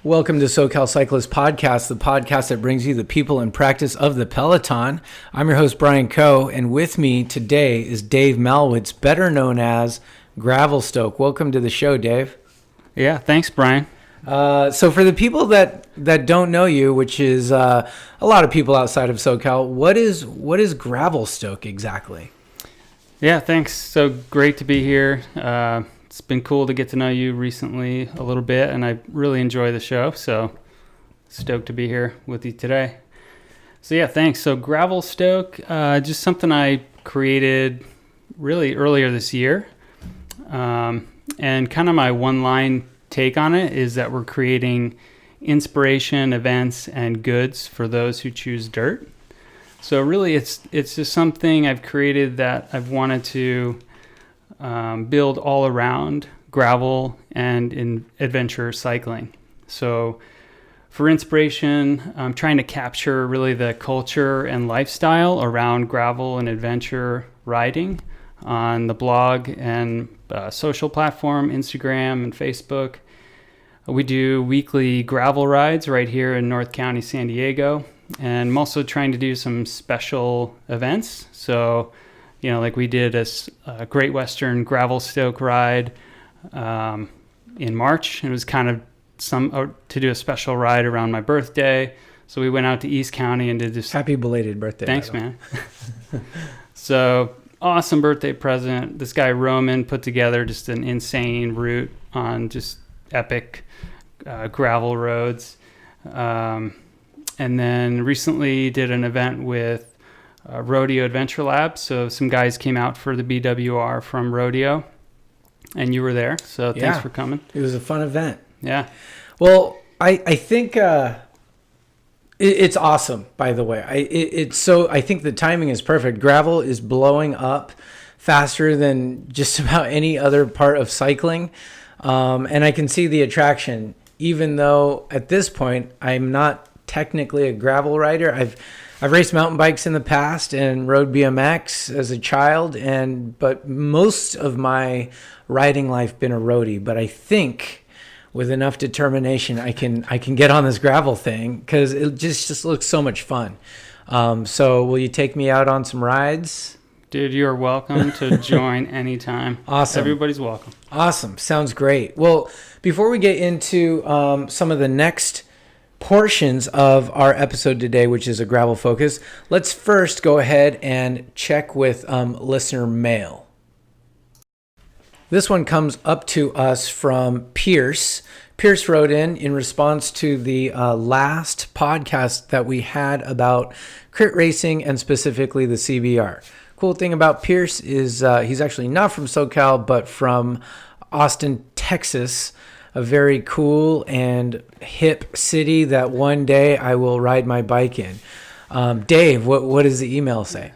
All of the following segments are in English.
Welcome to SoCal Cyclist Podcast, the podcast that brings you the people and practice of the Peloton. I'm your host, Brian Coe, and with me today is Dave Malwitz, better known as Gravelstoke. Welcome to the show, Dave. Yeah, thanks, Brian. So for the people that don't know you, which is a lot of people outside of SoCal, what is Gravelstoke exactly? Yeah, thanks. So great to be here. It's been cool to get to know you recently a little bit, and I really enjoy the show, so stoked to be here with you today. So yeah, thanks. So Gravelstoke, just something I created really earlier this year, and kind of my one-line take on it is that we're creating inspiration, events, and goods for those who choose dirt. So really, it's just something I've created that I've wanted to build all around gravel and in adventure cycling. So for inspiration, I'm trying to capture really the culture and lifestyle around gravel and adventure riding on the blog and social platform, Instagram and Facebook. We do weekly gravel rides right here in North County, San Diego. And I'm also trying to do some special events. So, like we did a Great Western Gravelstoke ride in March. It was kind of to do a special ride around my birthday. So we went out to East County and did this. Happy belated birthday. Thanks, man. So awesome birthday present. This guy Roman put together just an insane route on just epic gravel roads. And then recently did an event with Rodeo Adventure Lab. So some guys came out for the BWR from Rodeo, and you were there. So thanks for coming. It was a fun event. Yeah. Well, I think it's awesome, by the way. I think the timing is perfect. Gravel is blowing up faster than just about any other part of cycling. And I can see the attraction, even though at this point I'm not technically a gravel rider. I've raced mountain bikes in the past and rode BMX as a child, but most of my riding life been a roadie. But I think with enough determination, I can get on this gravel thing because it just looks so much fun. So will you take me out on some rides? Dude, you're welcome to join anytime. Awesome. Everybody's welcome. Awesome. Sounds great. Well, before we get into some of the next portions of our episode today, which is a gravel focus, let's first go ahead and check with listener mail. This one comes up to us from Pierce. Pierce wrote in response to the last podcast that we had about crit racing and specifically the CBR. Cool thing about Pierce is he's actually not from SoCal, but from Austin, Texas, a very cool and hip city that one day I will ride my bike in. Dave, what does the email say?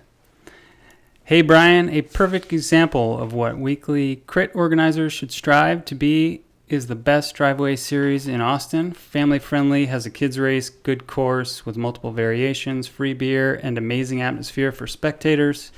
Hey, Brian, a perfect example of what weekly crit organizers should strive to be is the best driveway series in Austin. Family friendly, has a kids race, good course with multiple variations, free beer, and amazing atmosphere for spectators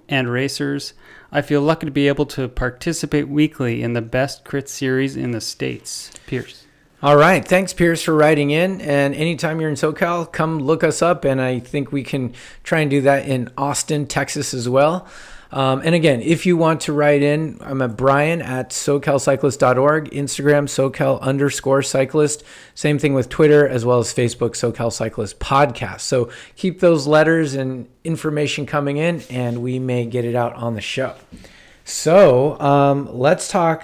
and racers. I feel lucky to be able to participate weekly in the best crit series in the States. Pierce. All right. Thanks, Pierce, for writing in. And anytime you're in SoCal, come look us up. And I think we can try and do that in Austin, Texas as well. And again, if you want to write in, I'm at Brian at SoCalCyclist.org, Instagram, SoCal_cyclist. Same thing with Twitter, as well as Facebook, SoCal Cyclist Podcast. So keep those letters and information coming in, and we may get it out on the show. So let's talk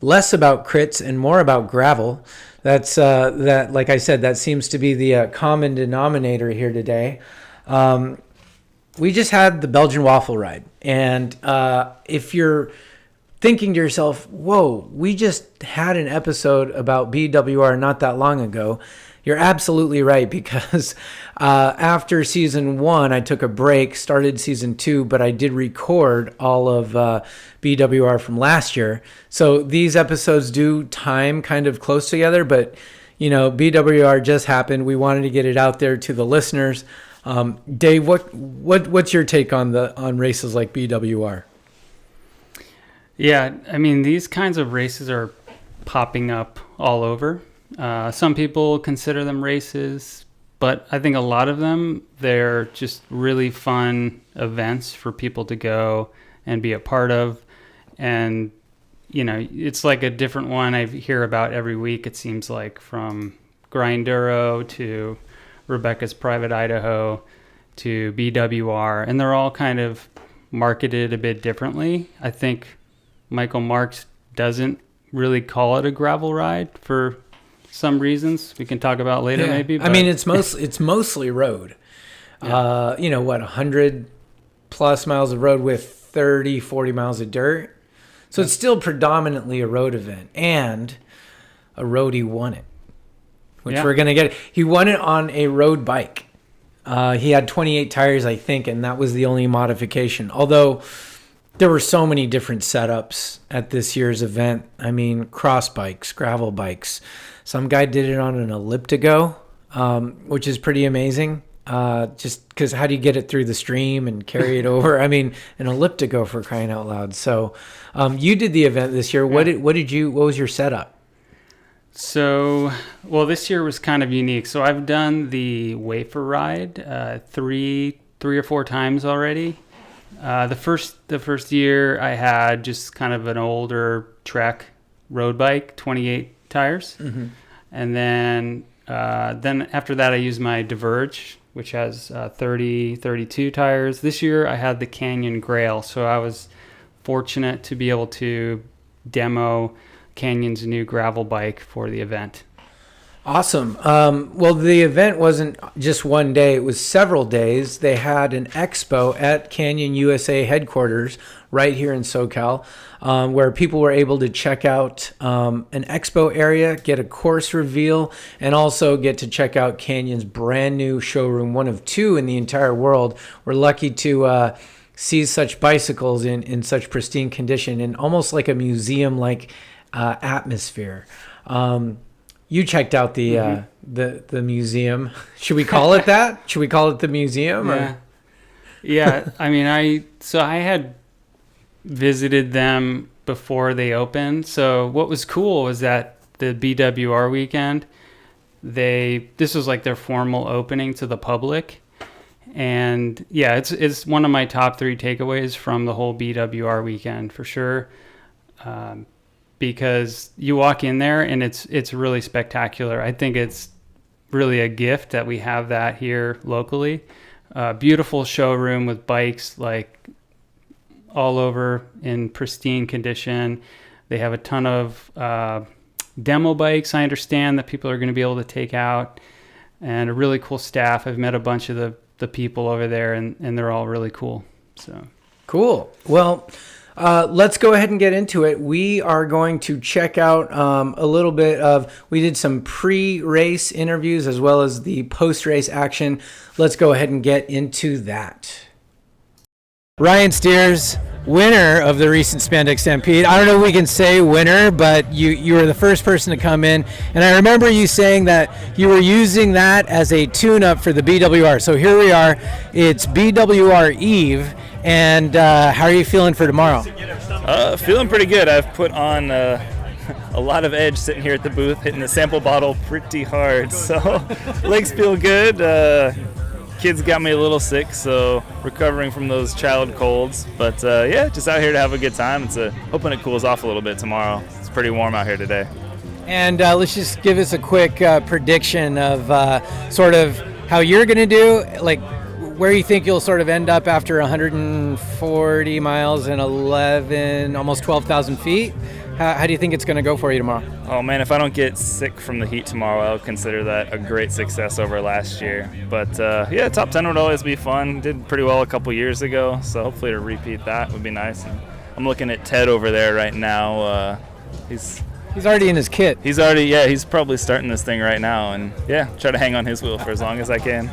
less about crits and more about gravel. That's that, like I said, that seems to be the common denominator here today. We just had the Belgian Waffle Ride. And if you're thinking to yourself, whoa, we just had an episode about BWR not that long ago, you're absolutely right, because after season 1, I took a break, started season 2, but I did record all of BWR from last year. So these episodes do time kind of close together, but BWR just happened. We wanted to get it out there to the listeners. Dave, what's your take on races like BWR? Yeah, I mean, these kinds of races are popping up all over. Some people consider them races, but I think a lot of them, they're just really fun events for people to go and be a part of. And, it's like a different one I hear about every week, it seems like, from Grinduro to Rebecca's Private Idaho to BWR. And they're all kind of marketed a bit differently. I think Michael Marks doesn't really call it a gravel ride for some reasons we can talk about later, maybe. But. I mean, it's mostly road. Yeah. 100 plus miles of road with 30, 40 miles of dirt. So it's still predominantly a road event, and a roadie won it, which we're going to get. He won it on a road bike. He had 28 tires, I think, and that was the only modification. Although there were so many different setups at this year's event. I mean, cross bikes, gravel bikes. Some guy did it on an elliptigo, which is pretty amazing. Just because how do you get it through the stream and carry it over? I mean, an elliptigo, for crying out loud. So you did the event this year. What was your setup? So, this year was kind of unique. So I've done the Wafer Ride three or four times already. The first year I had just kind of an older Trek road bike, 28 tires. Mm-hmm. And then after that I used my Diverge, which has 32 tires. This year I had the Canyon Grail, so I was fortunate to be able to demo Canyon's new gravel bike for the event. Awesome. The event wasn't just one day. It was several days. They had an expo at Canyon USA headquarters right here in SoCal, where people were able to check out an expo area, get a course reveal, and also get to check out Canyon's brand new showroom, one of two in the entire world. We're lucky to see such bicycles in such pristine condition, and almost like a museum-like atmosphere. You checked out the museum. Should we call it that? Should we call it the museum? Yeah. I mean, I had visited them before they opened. So what was cool was that the BWR weekend, this was like their formal opening to the public. And yeah, it's one of my top 3 takeaways from the whole BWR weekend for sure. Because you walk in there and it's really spectacular. I think it's really a gift that we have that here locally. Beautiful showroom with bikes like all over in pristine condition. They have a ton of demo bikes, I understand, that people are going to be able to take out, and a really cool staff. I've met a bunch of the people over there, and they're all really cool. So cool. Well, let's go ahead and get into it. We are going to check out a little bit we did some pre-race interviews as well as the post-race action. Let's go ahead and get into that. Ryan Steers, winner of the recent Spandex Stampede. I don't know if we can say winner, but you were the first person to come in. And I remember you saying that you were using that as a tune-up for the BWR. So here we are. It's BWR Eve. And how are you feeling for tomorrow? Feeling pretty good. I've put on a lot of edge sitting here at the booth, hitting the sample bottle pretty hard. So legs feel good. Kids got me a little sick, so recovering from those child colds. But just out here to have a good time. Hoping it cools off a little bit tomorrow. It's pretty warm out here today. And let's just give us a quick prediction of sort of how you're going to do, like where you think you'll sort of end up after 140 miles and 11, almost 12,000 feet. How do you think it's going to go for you tomorrow? Oh, man, if I don't get sick from the heat tomorrow, I'll consider that a great success over last year. But, top 10 would always be fun. Did pretty well a couple years ago, so hopefully to repeat that would be nice. And I'm looking at Ted over there right now. He's already in his kit. He's probably starting this thing right now. And, try to hang on his wheel for as long as I can.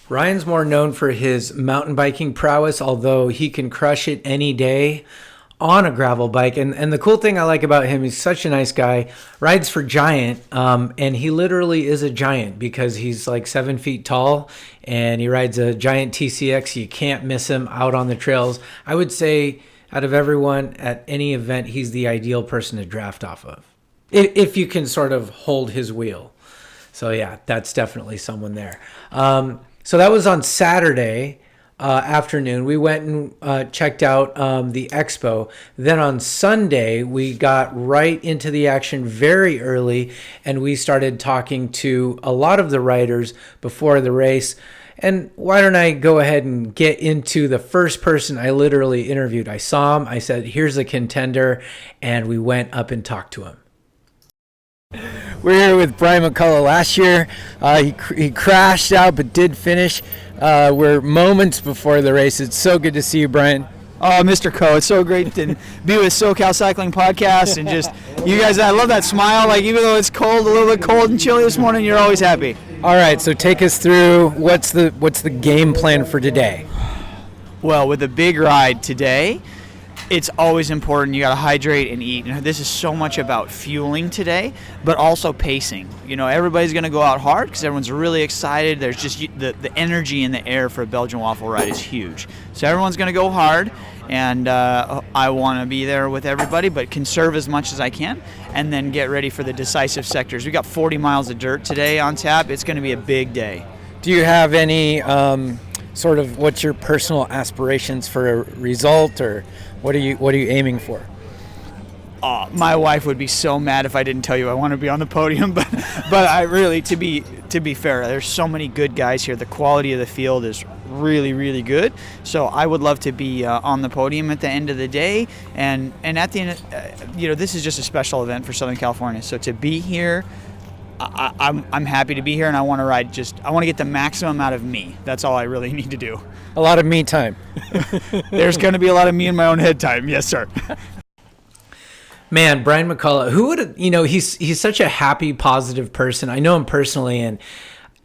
Ryan's more known for his mountain biking prowess, although he can crush it any day on a gravel bike. And the cool thing I like about him, he's such a nice guy, rides for Giant, and he literally is a giant because he's like 7 feet tall, and he rides a Giant TCX. You can't miss him out on the trails. I would say out of everyone at any event, he's the ideal person to draft off of. if you can sort of hold his wheel. So yeah, that's definitely someone there. So that was on Saturday afternoon. We went and checked out the expo. Then on Sunday, we got right into the action very early, and we started talking to a lot of the riders before the race. And why don't I go ahead and get into the first person I literally interviewed. I saw him, I said, here's a contender, and we went up and talked to him. We're here with Brian McCullough. Last year, he crashed out but did finish. We're moments before the race. It's so good to see you, Brian. Oh, Mr. Co, it's so great to be with SoCal Cycling Podcast, and just you guys. I love that smile. Like, even though it's cold, a little bit cold and chilly this morning, you're always happy. All right, so take us through what's the game plan for today. Well, with a big ride today, it's always important. You got to hydrate and eat. And this is so much about fueling today, but also pacing. You know, everybody's going to go out hard because everyone's really excited. There's just the energy in the air for a Belgian Waffle Ride is huge. So everyone's going to go hard, and I want to be there with everybody, but conserve as much as I can, and then get ready for the decisive sectors. We got 40 miles of dirt today on tap. It's going to be a big day. Do you have any sort of what's your personal aspirations for a result, or what are you aiming for? My wife would be so mad if I didn't tell you I want to be on the podium, but I really, to be fair, there's so many good guys here. The quality of the field is really, really good. So I would love to be on the podium at the end of the day, and at the end, this is just a special event for Southern California. So to be here, I'm happy to be here, and I want to ride. I want to get the maximum out of me. That's all I really need to do. A lot of me time. There's going to be a lot of me in my own head time. Yes, sir. Man, Brian McCullough, who would, he's such a happy, positive person. I know him personally, and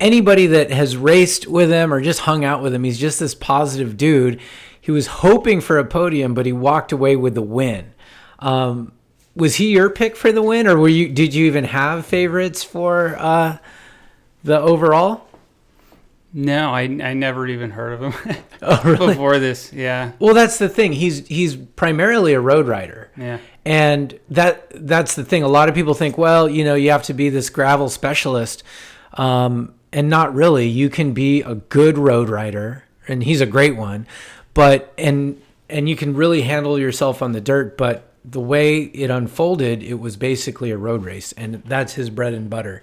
anybody that has raced with him or just hung out with him, he's just this positive dude. He was hoping for a podium, but he walked away with the win. Was he your pick for the win, or did you even have favorites for the overall? No, I never even heard of him Oh, really? before this. Yeah. Well, that's the thing. He's primarily a road rider. Yeah. And that's the thing. A lot of people think, well, you have to be this gravel specialist, and not really. You can be a good road rider, and he's a great one, but and you can really handle yourself on the dirt. But the way it unfolded, it was basically a road race, and that's his bread and butter.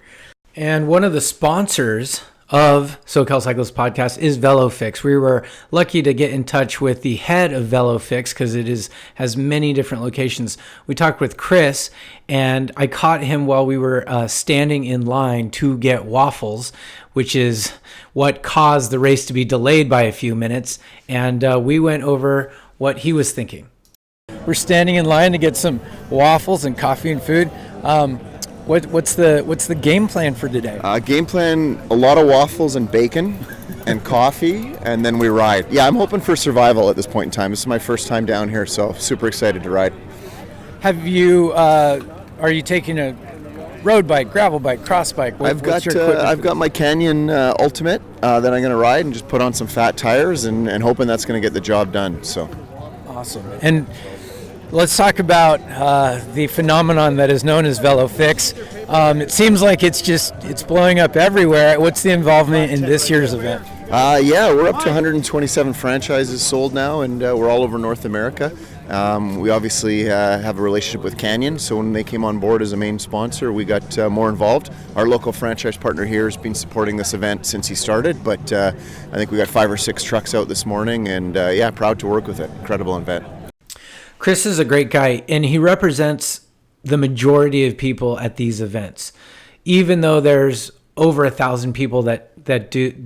And one of the sponsors of SoCal Cyclist Podcast is VeloFix. We were lucky to get in touch with the head of VeloFix because it has many different locations. We talked with Chris, and I caught him while we were standing in line to get waffles, which is what caused the race to be delayed by a few minutes. And we went over what he was thinking. We're standing in line to get some waffles and coffee and food. What's the game plan for today? Game plan, a lot of waffles and bacon and coffee, and then we ride. Yeah, I'm hoping for survival at this point in time. This is my first time down here, so super excited to ride. Have you, are you taking a road bike, gravel bike, cross bike? I've got my Canyon Ultimate that I'm going to ride and just put on some fat tires and hoping that's going to get the job done. So awesome. And let's talk about the phenomenon that is known as VeloFix. It seems like it's blowing up everywhere. What's the involvement in this year's event? Yeah, we're up to 127 franchises sold now, and we're all over North America. We obviously have a relationship with Canyon, so when they came on board as a main sponsor, we got more involved. Our local franchise partner here has been supporting this event since he started, but I think we got 5 or 6 trucks out this morning, and proud to work with it. Incredible event. Chris is a great guy, and he represents the majority of people at these events. Even though there's over 1,000 people that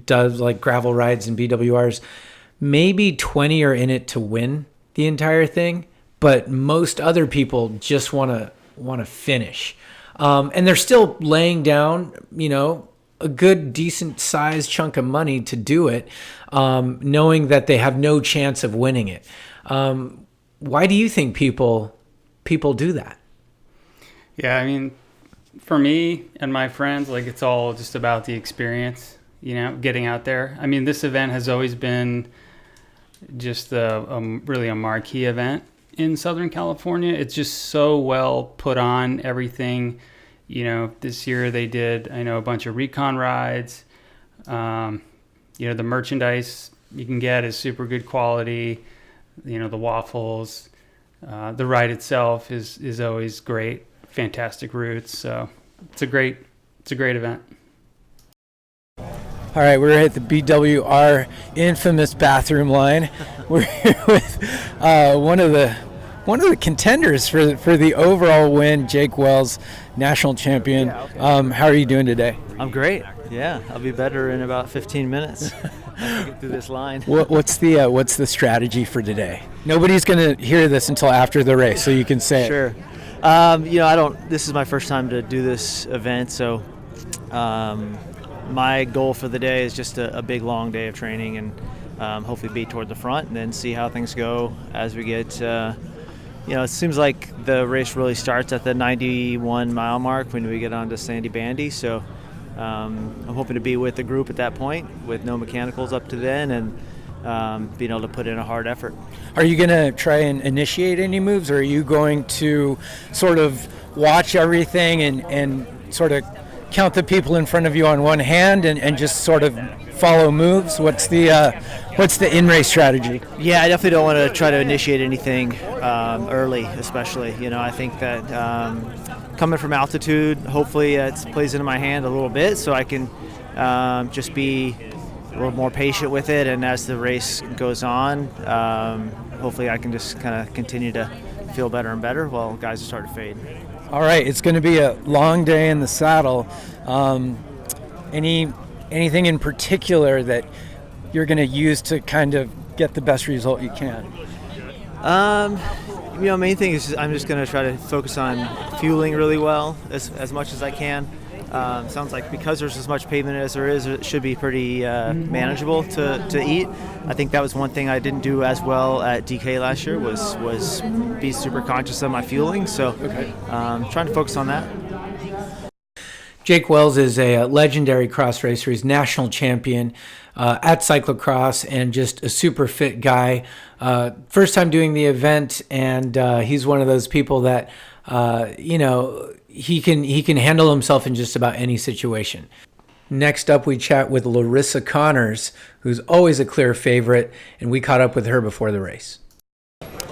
does like gravel rides and BWRs, maybe 20 are in it to win the entire thing, but most other people just want to finish. And they're still laying down, a good, decent sized chunk of money to do it, knowing that they have no chance of winning it. Why do you think people do that? Yeah, I mean, for me and my friends, like, it's all just about the experience, getting out there. I mean, this event has always been just really a marquee event, in Southern California. It's just so well put on, everything. This year they did, I know, a bunch of recon rides. The merchandise you can get is super good quality. The waffles, the ride itself is always great. Fantastic routes. So it's a great event. All right, we're at the BWR infamous bathroom line. We're here with one of the contenders for the overall win, Jake Wells, national champion. How are you doing today? I'm great. Yeah, I'll be better in about 15 minutes. Get through this line. What's the strategy for today? Nobody's going to hear this until after the race, so you can say it. Sure. This is my first time to do this event, so my goal for the day is just a big long day of training and hopefully be toward the front and then see how things go as we get it seems like the race really starts at the 91 mile mark when we get onto Sandy Bandy, so I'm hoping to be with the group at that point with no mechanicals up to then and being able to put in a hard effort. Are you going to try and initiate any moves, or are you going to sort of watch everything and sort of count the people in front of you on one hand and just sort of follow moves? What's the in-race strategy? Yeah, I definitely don't want to try to initiate anything early, especially. I think that coming from altitude, hopefully it plays into my hand a little bit, so I can just be a little more patient with it. And as the race goes on, hopefully I can just kind of continue to feel better and better while guys start to fade. All right, it's going to be a long day in the saddle. Anything in particular that you're going to use to kind of get the best result you can? Main thing is I'm just going to try to focus on fueling really well as much as I can. Sounds like because there's as much pavement as there is, it should be pretty manageable to eat. I think that was one thing I didn't do as well at DK last year was be super conscious of my fueling. So trying to focus on that. Jake Wells is a legendary cross racer. He's national champion at cyclocross and just a super fit guy. First time doing the event, and he's one of those people that, he can handle himself in just about any situation. Next up, we chat with Larissa Connors, who's always a clear favorite, and we caught up with her before the race.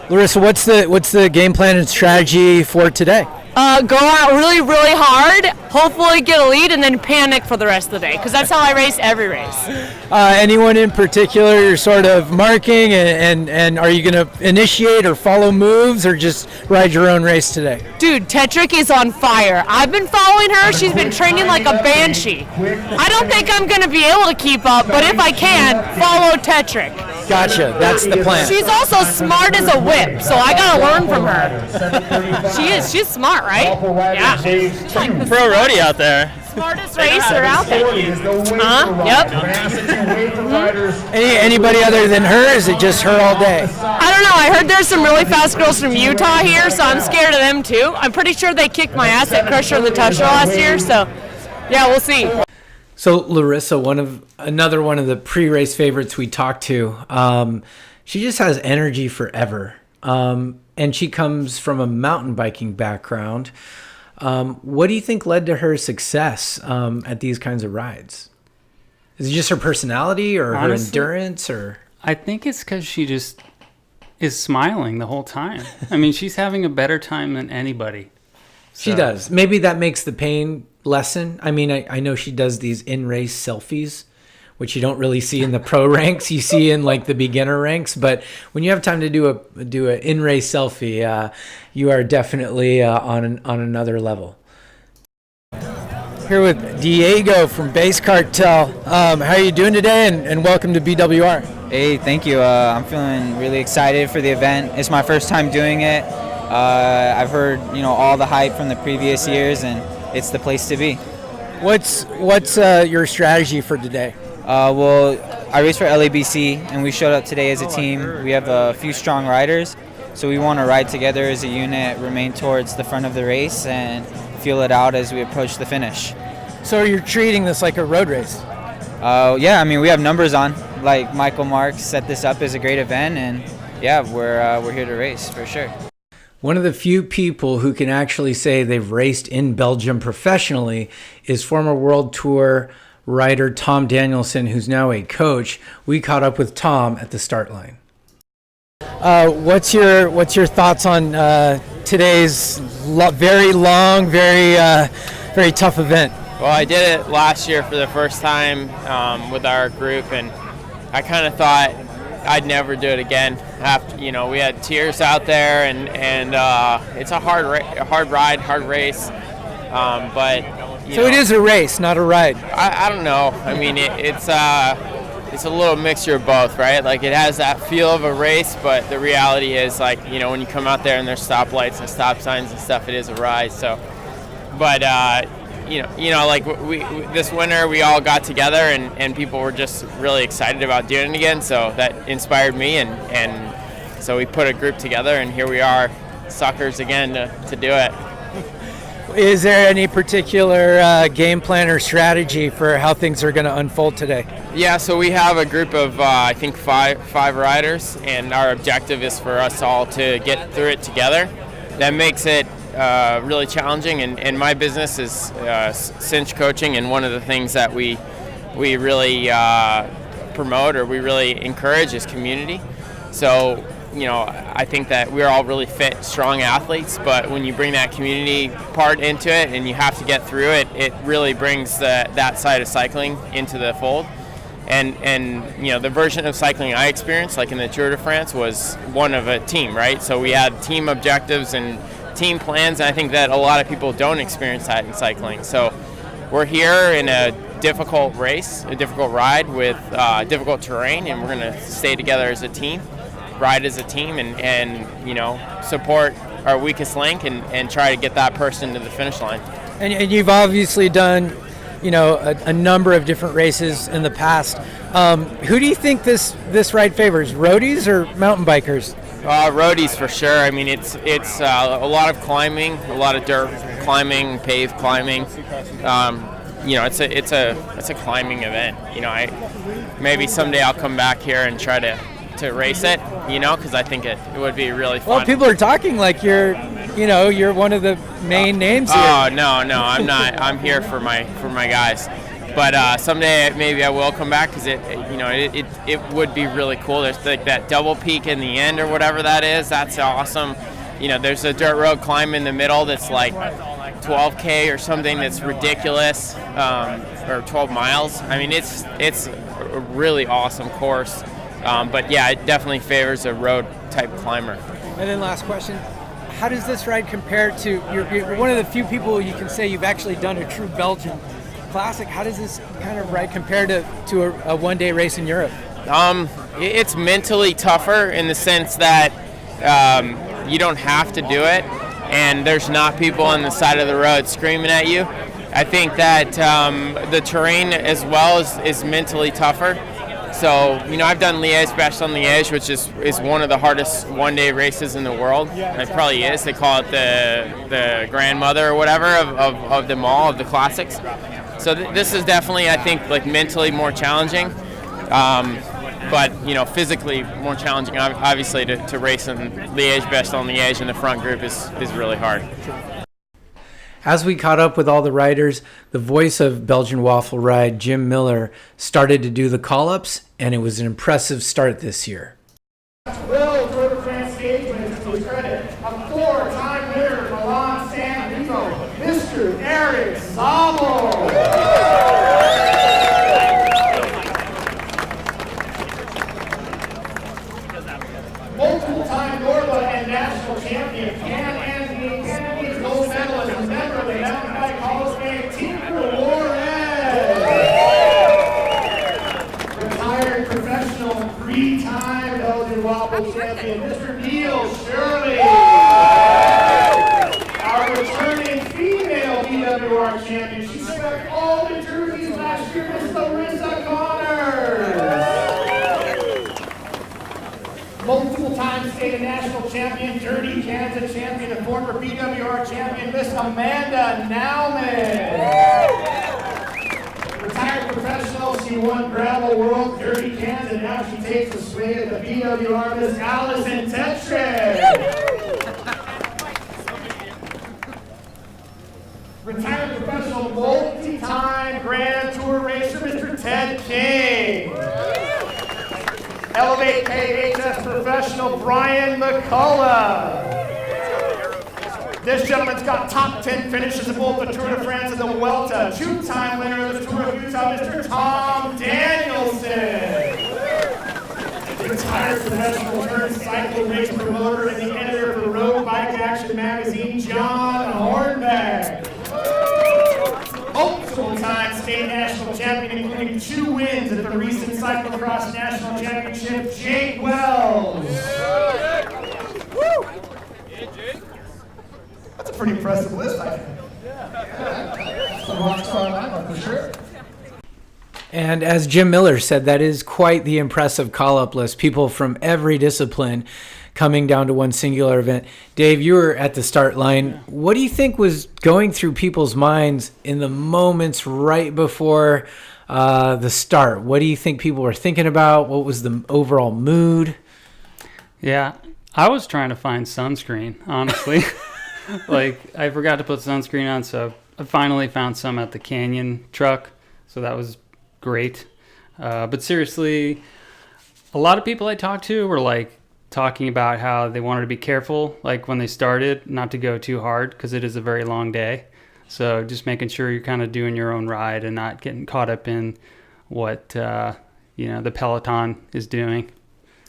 Larissa, what's the game plan and strategy for today? Go out really, really hard, hopefully get a lead, and then panic for the rest of the day, because that's how I race every race. Anyone in particular you're sort of marking, and are you going to initiate or follow moves, or just ride your own race today? Dude, Tetrick is on fire. I've been following her. She's been training like a banshee. I don't think I'm going to be able to keep up, but if I can, follow Tetrick. Gotcha. That's the plan. She's also smart as a whip, so I gotta learn from her. She is. She's smart, right? Yeah. She's like the Pro roadie out there. smartest racer out there. Yep. Anybody other than her? Is it just her all day? I don't know. I heard there's some really fast girls from Utah here, so I'm scared of them too. I'm pretty sure they kicked my ass at Crusher in the Toucher last year, so yeah, we'll see. So Larissa, another one of the pre-race favorites we talked to, she just has energy forever. And she comes from a mountain biking background. What do you think led to her success at these kinds of rides? Is it just her personality or her endurance? Or I think it's because she just is smiling the whole time. I mean, she's having a better time than anybody. She does. Maybe that makes the pain lessen. I mean, I know she does these in-race selfies, which you don't really see in the pro ranks. You see in like the beginner ranks. But when you have time to do a in-race selfie, you are definitely on another level. Here with Diego from Base Cartel. How are you doing today? And welcome to BWR. Hey, thank you. I'm feeling really excited for the event. It's my first time doing it. I've heard all the hype from the previous years, and it's the place to be. What's your strategy for today? Well, I race for LABC, and we showed up today as a team. We have a few strong riders, so we want to ride together as a unit, remain towards the front of the race, and feel it out as we approach the finish. So you're treating this like a road race? Yeah, I mean, we have numbers on. Like Michael Marks set this up as a great event, and yeah, we're here to race for sure. One of the few people who can actually say they've raced in Belgium professionally is former World Tour rider Tom Danielson, who's now a coach. We caught up with Tom at the start line. What's your thoughts on today's very long, very tough event? Well, I did it last year for the first time with our group, and I kind of thought I'd never do it again. After, we had tears out there, and it's a hard ride, hard race. But it is a race, not a ride. I don't know. I mean, it's a little mixture of both, right? Like, it has that feel of a race, but the reality is, like, when you come out there and there's stoplights and stop signs and stuff, it is a ride. So, but like we this winter we all got together and people were just really excited about doing it again. So that inspired me, and so we put a group together, and here we are, suckers again to do it. Is there any particular game plan or strategy for how things are going to unfold today? Yeah, so we have a group of I think five riders, and our objective is for us all to get through it together. That makes it really challenging, and my business is cinch coaching, and one of the things that we really promote, or we really encourage, is community. So I think that we're all really fit, strong athletes, but when you bring that community part into it and you have to get through it, it really brings that side of cycling into the fold. And the version of cycling I experienced, like in the Tour de France, was one of a team, right? So we had team objectives and team plans, and I think that a lot of people don't experience that in cycling. So we're here in a difficult race, a difficult ride with difficult terrain, and we're going to stay together as a team, ride as a team, and support our weakest link and try to get that person to the finish line. And you've obviously done a number of different races in the past. Who do you think this ride favors, roadies or mountain bikers? Roadies for sure. I mean, it's a lot of climbing, a lot of dirt climbing, paved climbing. It's a climbing event. Maybe someday I'll come back here and try to race it, because I think it would be really fun. Well, people are talking like you're one of the main names here. Oh, no, I'm not. I'm here for my guys. But someday maybe I will come back, because it would be really cool. There's like that double peak in the end or whatever that is. That's awesome. There's a dirt road climb in the middle that's like 12K or something that's ridiculous, or 12 miles. I mean, it's a really awesome course. But yeah, it definitely favors a road type climber. And then last question, how does this ride compare to, you're one of the few people you can say you've actually done a true Belgian classic. How does this kind of ride compare to a one-day race in Europe? It's mentally tougher in the sense that you don't have to do it, and there's not people on the side of the road screaming at you. I think that the terrain as well is mentally tougher. So, I've done Liège-Bastogne-Liège, which is one of the hardest one-day races in the world. It probably is. They call it the grandmother or whatever of them all, of the classics. So this is definitely, I think, like mentally more challenging, but physically more challenging. Obviously, to race in Liège-Bastogne-Liège in the front group is really hard. As we caught up with all the riders, the voice of Belgian Waffle Ride, Jim Miller, started to do the call-ups, and it was an impressive start this year. Will Tour de France engagement to the credit of four-time winner Milan San Remo, Mr. Eric Zabel. Multiple-time Norba and national champion, and the Canadian gold medalist, member of the Mountain Bike Hall of Fame, Tinker Warren. Retired professional, three-time Belgian Waffle champion, Mr. Neil Shirley. Our returning female BWR champion, she swept all the jerseys last year, Miss Larissa Connors. Multiple-time state and national champion, Dirty Kansas champion, and former BWR champion, Miss Amanda Nauman. Retired professional, she won gravel Cycle World Dirty Cans, and now she takes a swing at the BWR, Miss Allison Tetrick. Retired professional multi-time Grand Tour racer, Mr. Ted King. Elevate KHS professional Brian McCullough. This gentleman's got top 10 finishes in both the Tour de France and the Vuelta. Two-time winner of the Tour of Utah, Mr. Tom Danielson. Retired professional turned cycle race promoter and the editor for Road Bike Action magazine, John Hornbeck. Multiple-time state national champion, including 2 wins at the recent cyclocross national championship, Jake Wells. Woo! That's a pretty impressive list, I think. That's a rock star lineup for sure. And as Jim Miller said, that is quite the impressive call-up list. People from every discipline coming down to one singular event. Dave, you were at the start line. What do you think was going through people's minds in the moments right before the start? What do you think people were thinking about? What was the overall mood? Yeah, I was trying to find sunscreen, honestly. Like, I forgot to put sunscreen on, so I finally found some at the Canyon truck, so that was great. But seriously, a lot of people I talked to were like talking about how they wanted to be careful, like when they started, not to go too hard because it is a very long day. So just making sure you're kind of doing your own ride and not getting caught up in what the peloton is doing.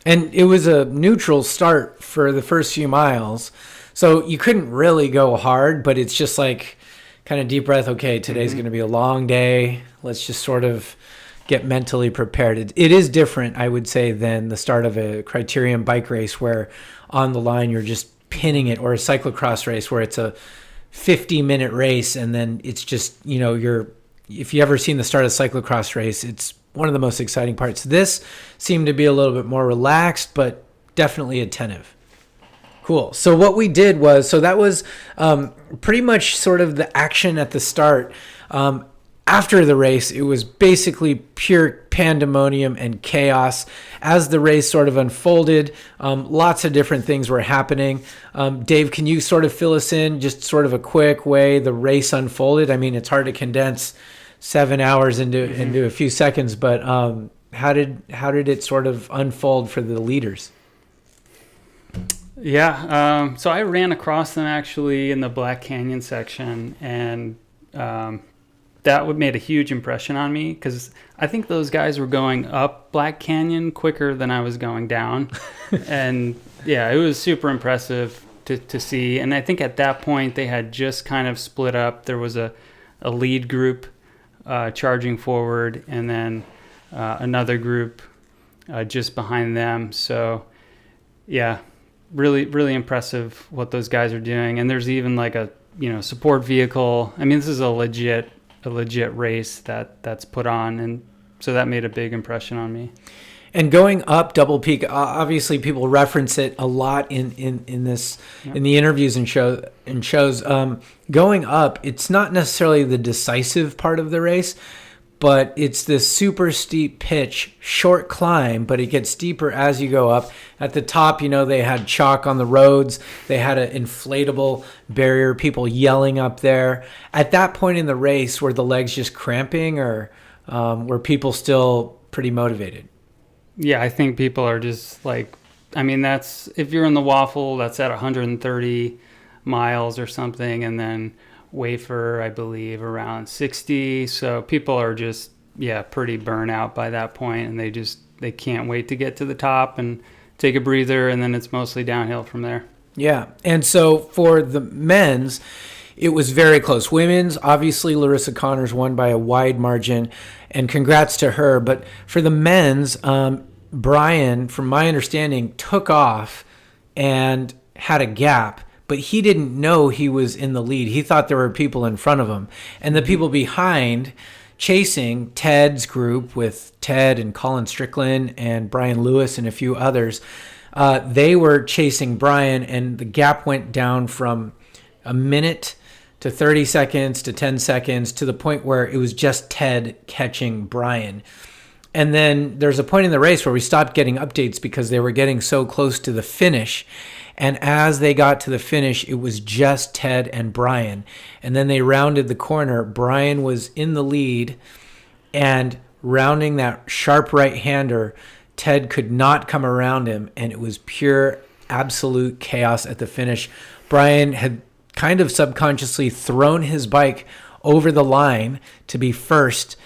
And it was a neutral start for the first few miles, so you couldn't really go hard, but it's just like kind of deep breath. Okay, today's going to be a long day. Let's just sort of get mentally prepared. It is different, I would say, than the start of a criterium bike race where on the line you're just pinning it, or a cyclocross race where it's a 50-minute race and then it's just, if you ever seen the start of a cyclocross race, it's one of the most exciting parts. This seemed to be a little bit more relaxed, but definitely attentive. Cool. So what we did was, that was pretty much sort of the action at the start. After the race, it was basically pure pandemonium and chaos. As the race sort of unfolded, lots of different things were happening. Dave, can you sort of fill us in, just sort of a quick way the race unfolded? I mean, it's hard to condense 7 hours into a few seconds, but how did it sort of unfold for the leaders? Yeah, so I ran across them actually in the Black Canyon section, and that made a huge impression on me because I think those guys were going up Black Canyon quicker than I was going down. And yeah, it was super impressive to see. And I think at that point they had just kind of split up. There was a lead group charging forward, and then another group just behind them. So yeah, really impressive what those guys are doing. And there's even like a support vehicle. I mean, this is a legit race that's put on, and so that made a big impression on me. And going up Double Peak, obviously people reference it a lot in this, in the interviews and shows. Going up, it's not necessarily the decisive part of the race, but it's this super steep pitch, short climb, but it gets steeper as you go up. At the top, they had chalk on the roads. They had an inflatable barrier, people yelling up there. At that point in the race, were the legs just cramping, or were people still pretty motivated? Yeah, I think people are just like, that's, if you're in the Waffle, that's at 130 miles or something, and then Wafer, I believe, around 60. So people are just, pretty burnt out by that point, and they can't wait to get to the top and take a breather, and then it's mostly downhill from there. Yeah, and so for the men's, it was very close. Women's, obviously, Larissa Connors won by a wide margin, and congrats to her. But for the men's, Brian, from my understanding, took off and had a gap, but he didn't know he was in the lead. He thought there were people in front of him. And the people behind, chasing Ted's group with Ted and Colin Strickland and Brian Lewis and a few others, they were chasing Brian, and the gap went down from a minute to 30 seconds to 10 seconds to the point where it was just Ted catching Brian. And then there's a point in the race where we stopped getting updates because they were getting so close to the finish. And as they got to the finish, it was just Ted and Brian. And then they rounded the corner. Brian was in the lead, and rounding that sharp right-hander, Ted could not come around him, and it was pure, absolute chaos at the finish. Brian had kind of subconsciously thrown his bike over the line to be first,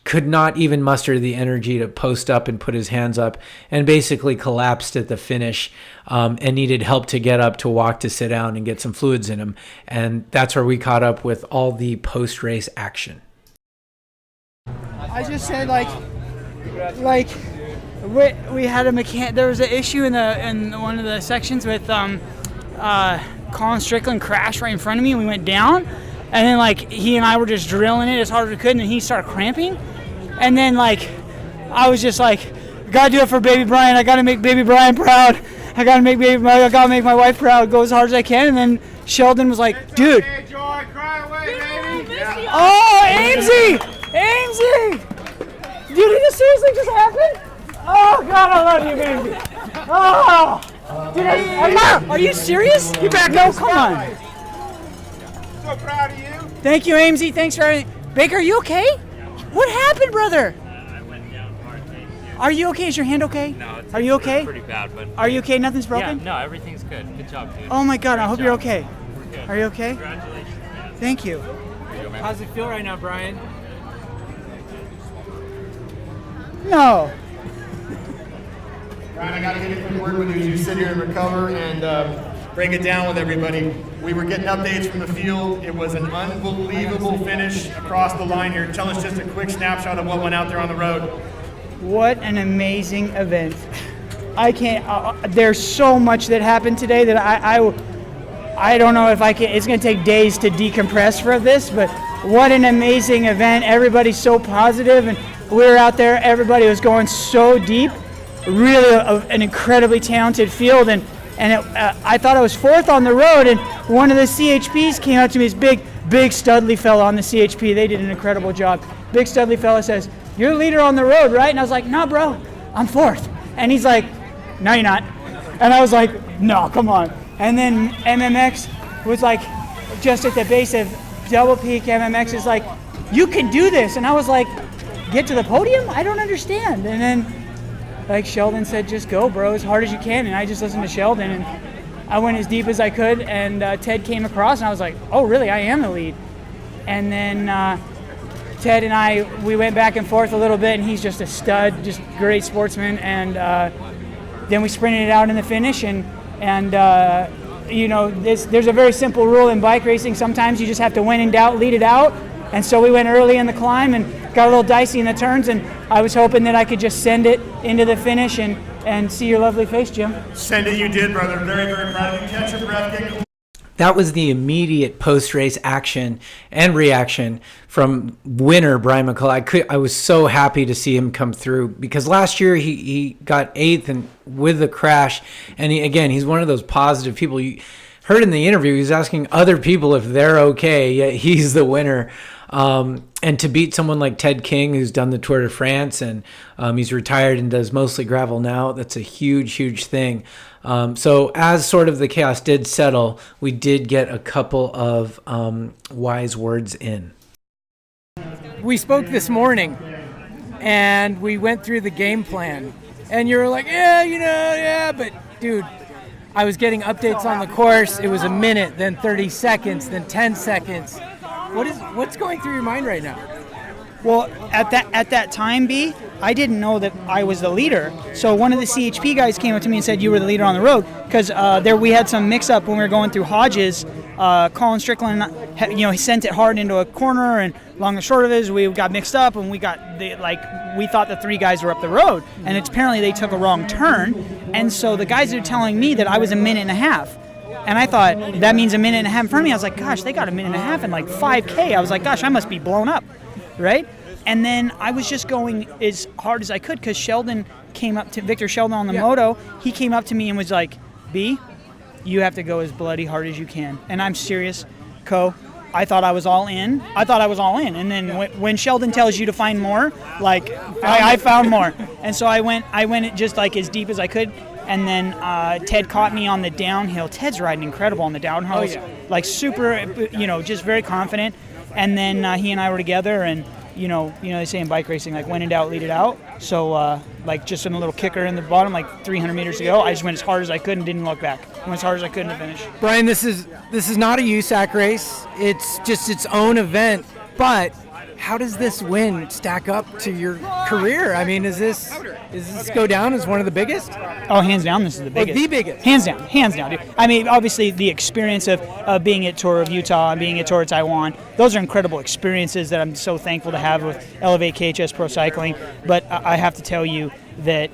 could not even muster the energy to post up and put his hands up, and basically collapsed at the finish, and needed help to get up, to walk, to sit down and get some fluids in him. And that's where we caught up with all the post-race action. I just said we had a there was an issue in one of the sections with Colin Strickland crashed right in front of me, and we went down, and then he and I were just drilling it as hard as we could, and then he started cramping, and then I was just gotta do it for baby Brian. I gotta make baby Brian proud. I gotta make my wife proud. Go as hard as I can. And then Sheldon was like, dude. Oh, Amesy! Dude, did this seriously just happen? Oh God, I love you, baby. Oh, are you serious? You back? No, come on. So proud of you. Thank you, Amesy. Thanks for everything. Baker, are you okay? What happened, brother? I went down hard, thank you. Are you okay? Is your hand okay? No, are you okay? Pretty bad, but. Are you okay? Nothing's broken? Yeah, no, everything's good. Good job, dude. Oh my God, I hope you're okay. We're good. Are you okay? Congratulations, man. Thank you. How's it feel right now, Brian? No. Brian, I got to get a quick word with you as you sit here and recover and break it down with everybody. We were getting updates from the field. It was an unbelievable finish across the line here. Tell us just a quick snapshot of what went out there on the road. What an amazing event. I can't, there's so much that happened today that I don't know if I can, it's going to take days to decompress for this, but what an amazing event. Everybody's so positive, and we were out there, everybody was going so deep. Really an incredibly talented field, and I thought I was fourth on the road, and one of the CHPs came up to me, this big studly fella on the CHP. They did an incredible job. Big studly fella says, "You're the leader on the road, right?" And I was like, "No, bro, I'm fourth." And he's like, "No, you're not." And I was like, "No, come on." And then MMX was just at the base of Double Peak. MMX is like, "You can do this." And I was like, "Get to the podium? I don't understand." And then Sheldon said, "Just go, bro, as hard as you can." And I just listened to Sheldon, and I went as deep as I could, and Ted came across, and I was like, "Oh, really? I am the lead." And then Ted and we went back and forth a little bit, and he's just a stud, just great sportsman. And then we sprinted it out in the finish, and there's a very simple rule in bike racing. Sometimes you just have to, when in doubt, lead it out. And so we went early in the climb and got a little dicey in the turns, and I was hoping that I could just send it into the finish and see your lovely face, Jim. Send it, you did, brother. Very, very proud of you. Catch your breath, get cool. That was the immediate post-race action and reaction from winner Brian McCullough. I was so happy to see him come through, because last year he got 8th and with the crash, and he's one of those positive people. You heard in the interview, he's asking other people if they're okay, yet he's the winner. And to beat someone like Ted King, who's done the Tour de France, and he's retired and does mostly gravel now, that's a huge, huge thing. So as sort of the chaos did settle, we did get a couple of wise words in. We spoke this morning, and we went through the game plan. And you were like, yeah, but dude, I was getting updates on the course. It was a minute, then 30 seconds, then 10 seconds. What's going through your mind right now? Well, at that time, B, I didn't know that I was the leader. So one of the CHP guys came up to me and said, "You were the leader on the road," because we had some mix-up when we were going through Hodges. Colin Strickland, he sent it hard into a corner, and long and short of it is we got mixed up, and we thought the 3 guys were up the road, and apparently they took a wrong turn, and so the guys are telling me that I was a minute and a half. And I thought, that means a minute and a half in front of me. I was like, gosh, they got a minute and a half in 5K. I was like, gosh, I must be blown up, right? And then I was just going as hard as I could, because Sheldon came up to Victor Sheldon on the moto. He came up to me and was like, "B, you have to go as bloody hard as you can." And I'm serious, Co. I thought I was all in. And then when Sheldon tells you to find more, like I found more. And so I went just like as deep as I could. And then Ted caught me on the downhill. Ted's riding incredible on the downhill. Like super, just very confident. And then he and I were together, and they say in bike racing, like when in doubt, lead it out. So like just in a little kicker in the bottom, like 300 meters to go, I just went as hard as I could and didn't look back. I went as hard as I could to finish. Brian, this is not a USAC race. It's just its own event. But how does this win stack up to your career? I mean, does this go down as one of the biggest? Oh, hands down, this is the biggest. The biggest. Hands down, dude. I mean, obviously the experience of being at Tour of Utah and being at Tour of Taiwan, those are incredible experiences that I'm so thankful to have with Elevate KHS Pro Cycling. But I have to tell you that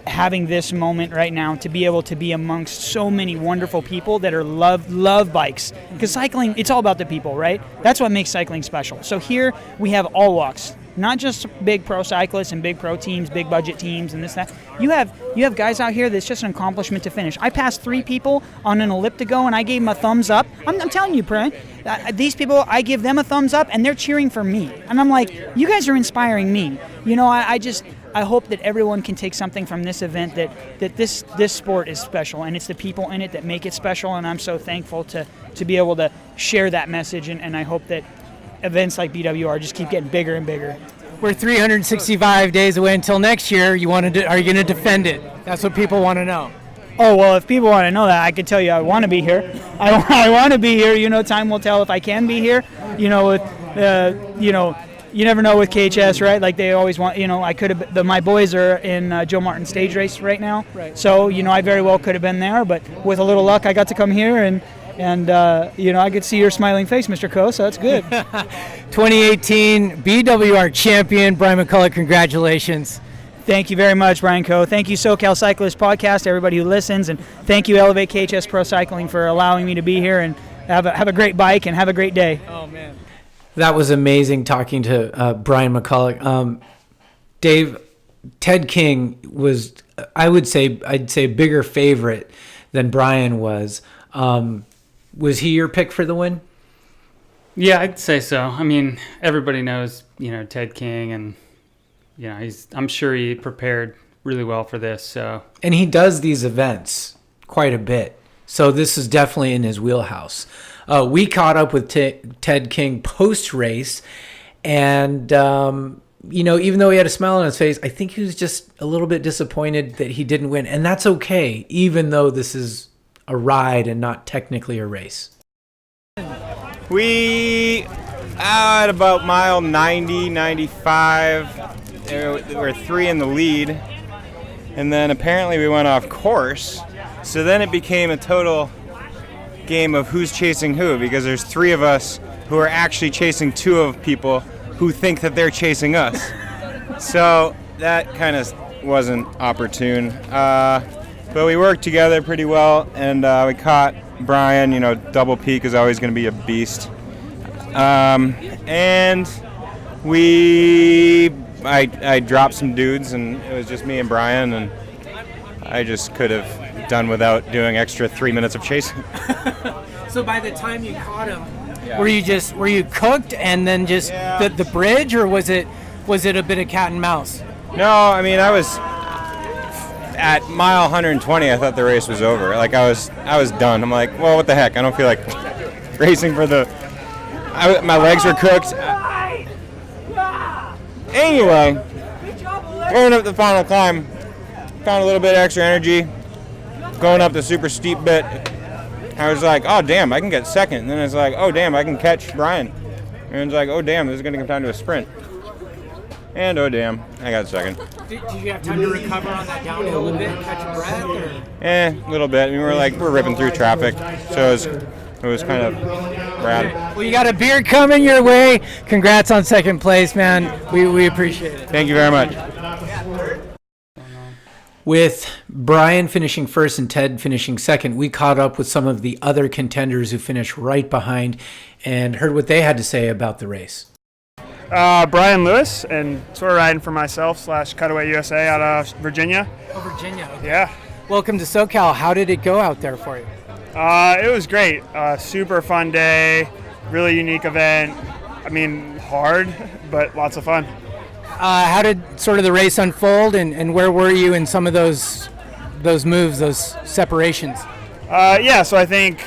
having this moment right now to be able to be amongst so many wonderful people that are love bikes, because cycling, it's all about the people, right? That's what makes cycling special. So here we have all walks, not just big pro cyclists and big pro teams, big budget teams and this, that. You have guys out here that's just an accomplishment to finish. I passed 3 people on an elliptico and I gave them a thumbs up. I'm telling you, Brian, these people, I give them a thumbs up and they're cheering for me. And I'm like, you guys are inspiring me. I hope that everyone can take something from this event, that this sport is special, and it's the people in it that make it special, and I'm so thankful to be able to share that message, and I hope that events like BWR just keep getting bigger and bigger. We're 365 days away until next year. Are you going to defend it? That's what people want to know. Oh, well, if people want to know that, I can tell you I want to be here. I want to be here. Time will tell if I can be here. You never know with KHS, right? Like they always want, I could have, my boys are in Joe Martin stage race right now. Right. So, I very well could have been there, but with a little luck, I got to come here and I could see your smiling face, Mr. Coe, so that's good. 2018 BWR champion, Brian McCullough, congratulations. Thank you very much, Brian Coe. Thank you, SoCal Cyclist Podcast, everybody who listens, and thank you, Elevate KHS Pro Cycling, for allowing me to be here, and have a great bike and have a great day. Oh, man. That was amazing talking to Brian McCullough. Dave, Ted King was, I'd say a bigger favorite than Brian was. Was he your pick for the win? Yeah, I'd say so. I mean, everybody knows, Ted King, and I'm sure he prepared really well for this. So, and he does these events quite a bit. So this is definitely in his wheelhouse. We caught up with Ted King post-race, and, even though he had a smile on his face, I think he was just a little bit disappointed that he didn't win. And that's okay, even though this is a ride and not technically a race. We, at about mile 90, 95, we're 3 in the lead. And then apparently we went off course. So then it became a total game of who's chasing who, because there's 3 of us who are actually chasing 2 of people who think that they're chasing us. So that kind of wasn't opportune. But we worked together pretty well, and we caught Brian. Double peak is always going to be a beast. And I dropped some dudes, and it was just me and Brian, and I just could have done without doing extra 3 minutes of chasing. So by the time you caught him, were you cooked and then just the bridge, or was it a bit of cat and mouse? No, I mean, I was at mile 120. I thought the race was over. Like I was done. I'm like, well, what the heck? I don't feel like racing for my legs were cooked. Anyway, going up the final climb, found a little bit extra energy. Going up the super steep bit, I was like, oh damn, I can get second. And then it's like, oh damn, I can catch Brian. And it's like, oh damn, this is gonna come down to a sprint. And oh damn, I got second. Did you have time to recover on that downhill a little bit, catch your breath? Or? A little bit. I mean, we're ripping through traffic, so it was kind of rad. Well, you got a beer coming your way. Congrats on second place, man. We appreciate it. Thank you very much. With Brian finishing first and Ted finishing second, we caught up with some of the other contenders who finished right behind and heard what they had to say about the race. Brian Lewis, and tour riding for myself / Cutaway USA out of Virginia. Oh, Virginia. Okay. Yeah. Welcome to SoCal. How did it go out there for you? It was great. Super fun day. really unique event. I mean, hard, but lots of fun. How did sort of the race unfold, and where were you in some of those moves, those separations? So I think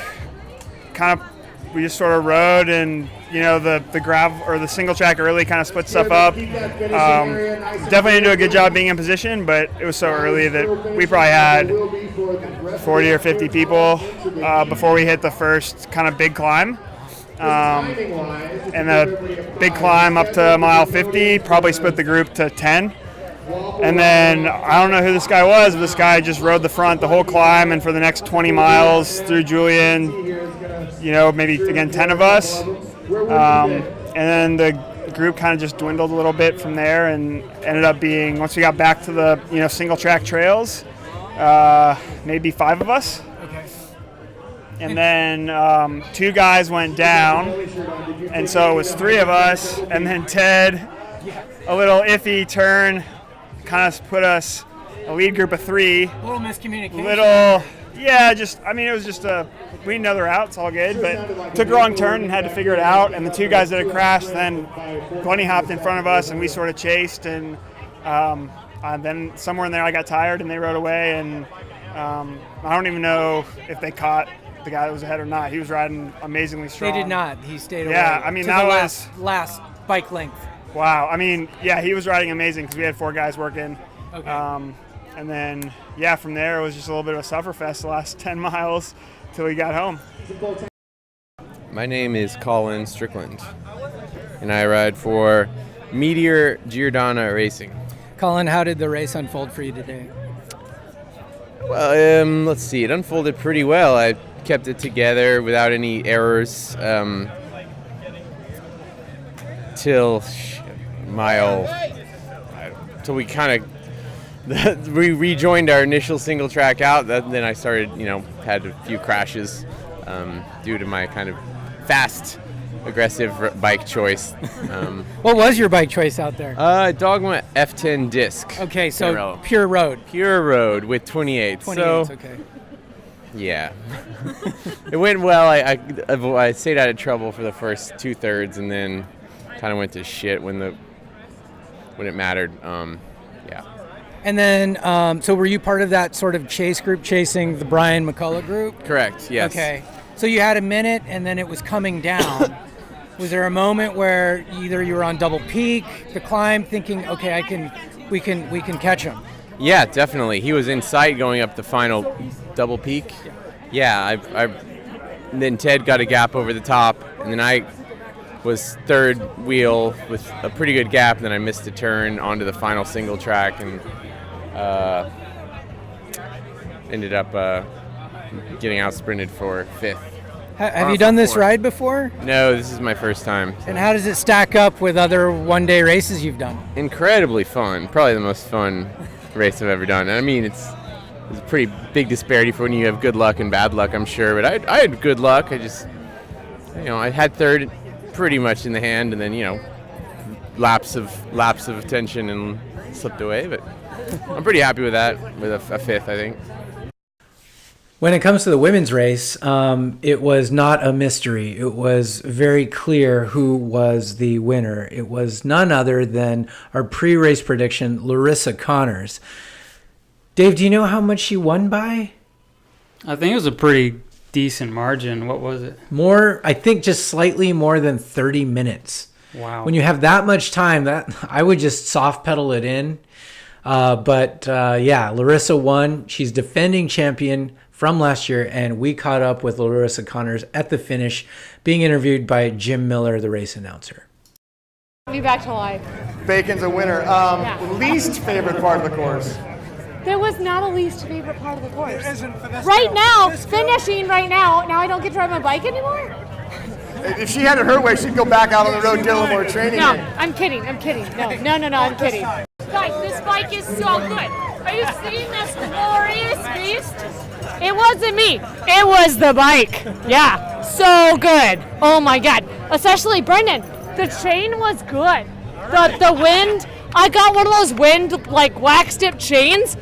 kind of we just sort of rode, and the gravel or the single track early kind of split stuff up. Definitely didn't do a good job being in position, but it was so early that we probably had 40 or 50 people before we hit the first kind of big climb. And the big climb up to mile 50 probably split the group to 10. And then I don't know who this guy was, but this guy just rode the front the whole climb, and for the next 20 miles through Julian, maybe again 10 of us. And then the group kind of just dwindled a little bit from there, and ended up being, once we got back to the single track trails, maybe 5 of us. And then 2 guys went down, and so it was 3 of us, and then Ted, a little iffy turn, kind of put us a lead group of 3. A little miscommunication. It was just we didn't know the route, it's all good, but took a wrong turn and had to figure it out, and the 2 guys that had crashed then bunny hopped in front of us, and we sort of chased, and then somewhere in there I got tired and they rode away, and I don't even know if they caught the guy that was ahead or not. He was riding amazingly strong. They did not. He stayed away. Yeah, I mean, that was last bike length. Wow. I mean, yeah, he was riding amazing because we had 4 guys working. Okay. And then, from there, it was just a little bit of a sufferfest the last 10 miles till we got home. My name is Colin Strickland, and I ride for Meteor Giordano Racing. Colin, how did the race unfold for you today? Well, let's see. It unfolded pretty well. I kept it together without any errors till till we kind of we rejoined our initial single track out. Then I started, had a few crashes due to my kind of fast, aggressive bike choice. What was your bike choice out there? Dogma F10 disc. Okay, so pure road. Pure road with 28. 28, okay. Yeah. It went well. I stayed out of trouble for the first 2/3, and then kind of went to shit when it mattered. Yeah. And then, so were you part of that sort of chase group chasing the Brian McCullough group? Correct, yes. Okay. So you had a minute, and then it was coming down. Was there a moment where either you were on double peak, the climb, thinking, okay, we can catch him? Yeah, definitely. He was in sight going up the final double peak. Yeah, then Ted got a gap over the top, and then I was third wheel with a pretty good gap, and then I missed a turn onto the final single track, and ended up getting out sprinted for 5th. Have you done this ride before? No, this is my first time. And how does it stack up with other one-day races you've done? Incredibly fun. Probably the most fun race I've ever done. I mean, it's a pretty big disparity for when you have good luck and bad luck, I'm sure. But I had good luck. I just, I had third pretty much in the hand, and then, lapse of attention and slipped away. But I'm pretty happy with that, with a 5th, I think. When it comes to the women's race, it was not a mystery. It was very clear who was the winner. It was none other than our pre-race prediction, Larissa Connors. Dave, do you know how much she won by? I think it was a pretty decent margin. What was it? I think just slightly more than 30 minutes. Wow. When you have that much time, I would just soft pedal it in. But Larissa won. She's defending champion from last year, and we caught up with Larissa Connors at the finish, being interviewed by Jim Miller, the race announcer. Be back to life. Bacon's a winner. Least favorite part of the course? There was not a least favorite part of the course. Right now, finishing right now I don't get to ride my bike anymore? If she had it her way, she'd go back out on the road, get a little more training. No, I'm kidding. No, I'm kidding. Guys, this bike is so good. Are you seeing this glorious beast? It wasn't me. It was the bike. Yeah, so good. Oh my God. Especially Brendan. The chain was good. The wind. I got one of those wind wax tip chains.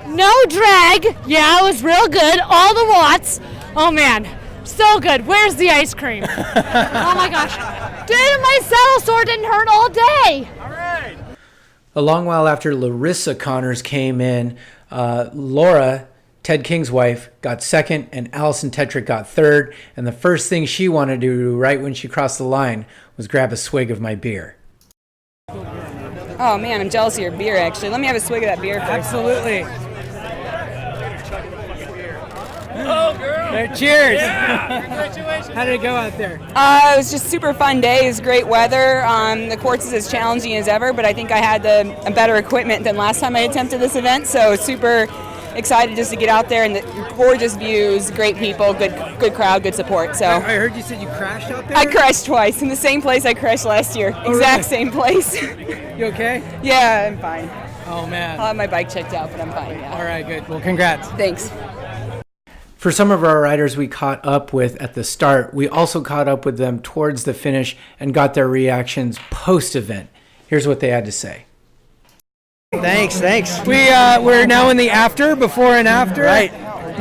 No drag. Yeah, it was real good. All the watts. Oh man. So good. Where's the ice cream? Oh my gosh. Dude, my saddle sore didn't hurt all day. A long while after Larissa Connors came in, Laura, Ted King's wife, got second, and Allison Tetrick got third. And the first thing she wanted to do right when she crossed the line was grab a swig of my beer. Oh man, I'm jealous of your beer actually. Let me have a swig of that beer first. Absolutely. Oh, girl. Cheers. Congratulations. How did it go out there? It was just super fun day. It was great weather. The course is as challenging as ever, but I think I had a better equipment than last time I attempted this event, so super excited just to get out there and the gorgeous views, great people, good crowd, good support. So I heard you said you crashed out there? I crashed twice in the same place I crashed last year. Oh, exact really? same place. You okay? Yeah, I'm fine. Oh man. I'll have my bike checked out, but I'm fine, yeah. All right, good. Well, congrats. Thanks. For some of our riders we caught up with at the start, we also caught up with them towards the finish and got their reactions post-event. Here's what they had to say. Thanks. We're now in the after, before and after. Right.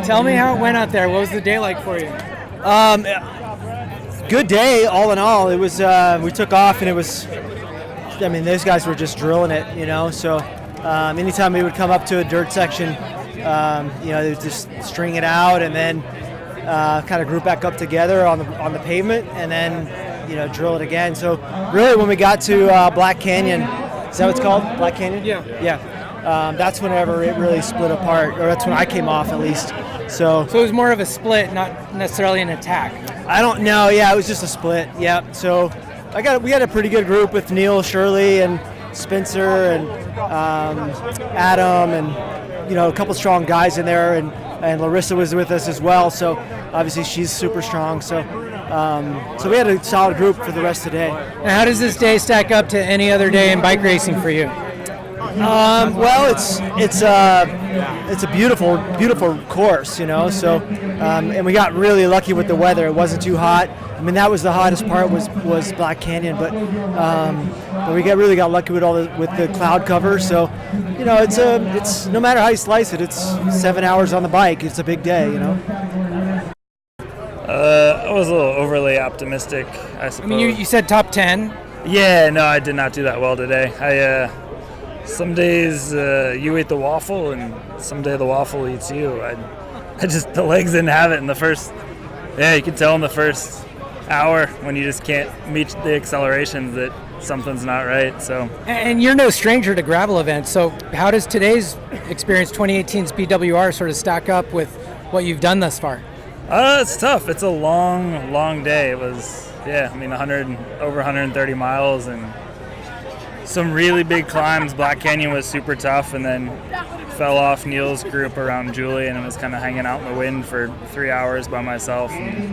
Tell me how it went out there. What was the day like for you? Good day, all in all. It was. We took off, and it was. I mean, those guys were just drilling it, you know. So, anytime we would come up to a dirt section, they would just string it out, and then kind of group back up together on the pavement, and then drill it again. So, really, when we got to Black Canyon, is that what it's called? Black Canyon? Yeah. That's whenever it really split apart, or that's when I came off at least. So it was more of a split, not necessarily an attack. I don't know. Yeah, it was just a split. Yeah. So we had a pretty good group with Neil, Shirley, and Spencer, and Adam, and a couple strong guys in there, and Larissa was with us as well. So obviously she's super strong. So we had a solid group for the rest of the day. And how does this day stack up to any other day in bike racing for you? Well, it's a beautiful course, So, and we got really lucky with the weather. It wasn't too hot. I mean, that was the hottest part was Black Canyon, but we really got lucky with with the cloud cover. So, it's no matter how you slice it, it's 7 hours on the bike. It's a big day, I was a little overly optimistic, I suppose. I mean, you said top 10. Yeah, no, I did not do that well today. Some days you eat the waffle, and some day the waffle eats you. The legs didn't have it in the first. Yeah, you can tell in the first hour when you just can't meet the accelerations that something's not right. So. And you're no stranger to gravel events. So how does today's experience, 2018's BWR, sort of stack up with what you've done thus far? It's tough. It's a long day. It was, over 130 miles and some really big climbs. Black Canyon was super tough, and then fell off Neil's group around Julie, and it was kind of hanging out in the wind for 3 hours by myself and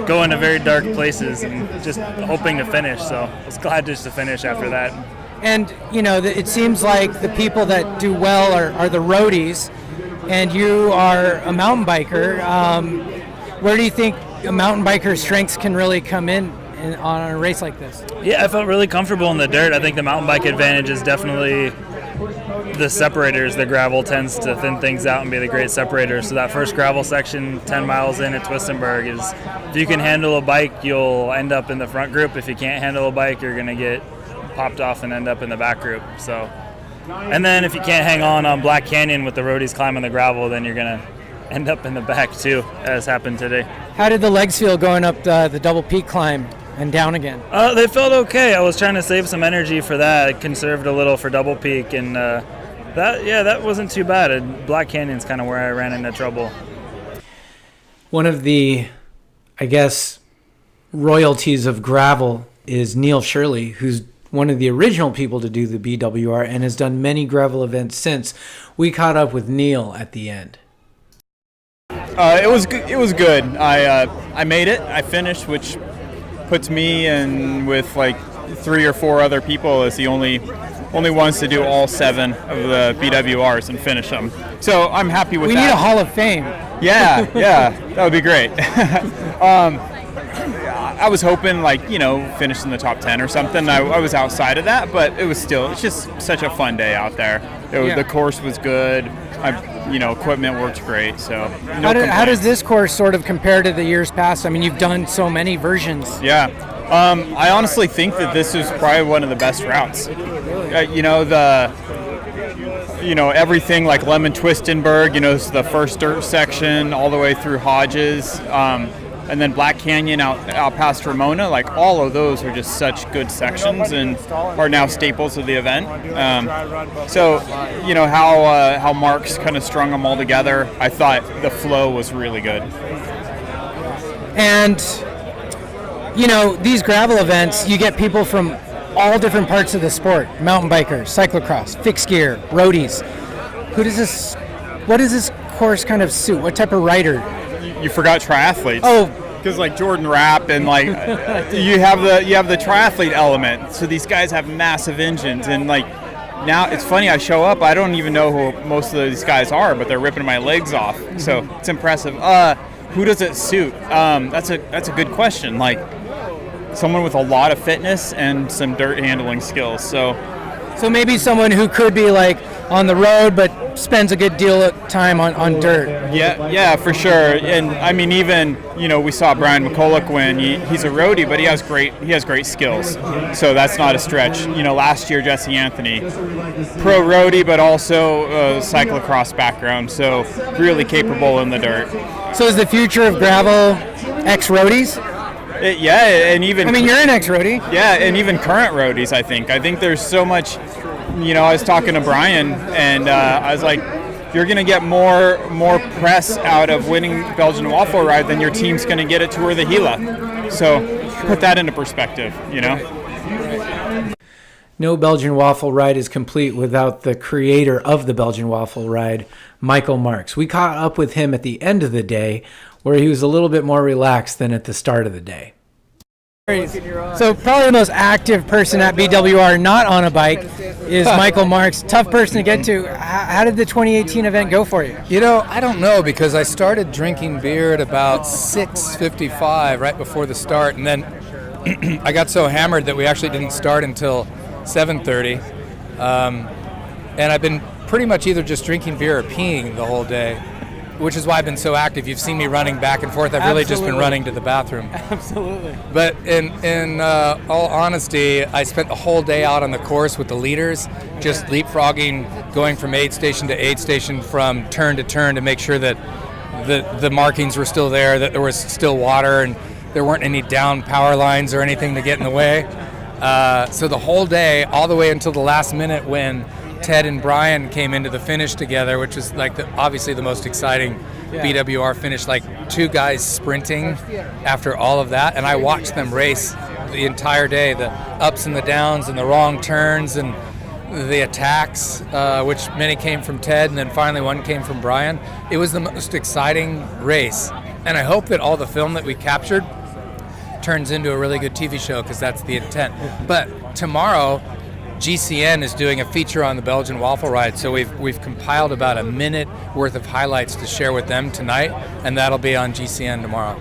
going to very dark places and just hoping to finish. So I was glad just to finish after that. And, it seems like the people that do well are the roadies, and you are a mountain biker. Where do you think a mountain biker's strengths can really come in on a race like this? Yeah, I felt really comfortable in the dirt. I think the mountain bike advantage is definitely the separators. The gravel tends to thin things out and be the great separator. So that first gravel section, 10 miles in at Twistenberg, is if you can handle a bike, you'll end up in the front group. If you can't handle a bike, you're going to get popped off and end up in the back group. So, and then if you can't hang on Black Canyon with the roadies climbing the gravel, then you're going to end up in the back too, as happened today. How did the legs feel going up the double peak climb and down again? They felt okay. I was trying to save some energy for that. I conserved a little for double peak, and that wasn't too bad. Black Canyon's kind of where I ran into trouble. One of the, royalties of gravel is Neil Shirley, who's one of the original people to do the BWR and has done many gravel events since. We caught up with Neil at the end. It was good. I made it. I finished, which puts me in with like 3 or 4 other people as the only ones to do all 7 of the BWRs and finish them. So I'm happy with that. We need a Hall of Fame. Yeah, that would be great. I was hoping, like, you know, finish in the top 10 or something. I was outside of that, but it's just such a fun day out there. The course was good. Equipment worked great. So how does this course sort of compare to the years past? I mean, you've done so many versions. Yeah. I honestly think that this is probably one of the best routes. Everything like Lemon Twistenberg, is the first dirt section all the way through Hodges, and then Black Canyon out past Ramona. Like, all of those are just such good sections and are now staples of the event. How Mark's kind of strung them all together, I thought the flow was really good. And these gravel events, you get people from all different parts of the sport: mountain bikers, cyclocross, fixed gear, roadies. What does this course kind of suit? What type of rider? You forgot triathletes. Oh, because like Jordan Rapp and like you have the triathlete element. So these guys have massive engines, and like now it's funny. I show up, I don't even know who most of these guys are, but they're ripping my legs off. So it's impressive. Who does it suit? That's a good question. Like, someone with a lot of fitness and some dirt handling skills. So maybe someone who could be like on the road but spends a good deal of time on dirt. Yeah, for sure. And I mean, even we saw Brian McCulloch win. He's a roadie, but he has great skills. So that's not a stretch. Last year Jesse Anthony, pro roadie, but also a cyclocross background. So really capable in the dirt. So is the future of gravel ex-roadies? And even... I mean, you're an ex-roadie. Yeah, and even current roadies, I think. I think there's so much... I was talking to Brian, and I was like, you're going to get more press out of winning Belgian Waffle Ride than your team's going to get at Tour de Gila. So put that into perspective, No Belgian Waffle Ride is complete without the creator of the Belgian Waffle Ride, Michael Marks. We caught up with him at the end of the day, where he was a little bit more relaxed than at the start of the day. So probably the most active person at BWR not on a bike is Michael Marks. Tough person to get to. How did the 2018 event go for you? I don't know, because I started drinking beer at about 6:55 right before the start, and then I got so hammered that we actually didn't start until 7:30. And I've been pretty much either just drinking beer or peeing the whole day, which is why I've been so active. You've seen me running back and forth. I've really just been running to the bathroom. Absolutely. But in all honesty, I spent the whole day out on the course with the leaders, just leapfrogging, going from aid station to aid station, from turn to turn, to make sure that the markings were still there, that there was still water, and there weren't any down power lines or anything to get in the way. So the whole day, all the way until the last minute when Ted and Brian came into the finish together, which was like obviously the most exciting BWR finish, like two guys sprinting after all of that. And I watched them race the entire day, the ups and the downs and the wrong turns and the attacks, which many came from Ted, and then finally one came from Brian. It was the most exciting race. And I hope that all the film that we captured turns into a really good TV show, because that's the intent. But tomorrow, GCN is doing a feature on the Belgian Waffle Ride, so we've compiled about a minute worth of highlights to share with them tonight, and that'll be on GCN tomorrow.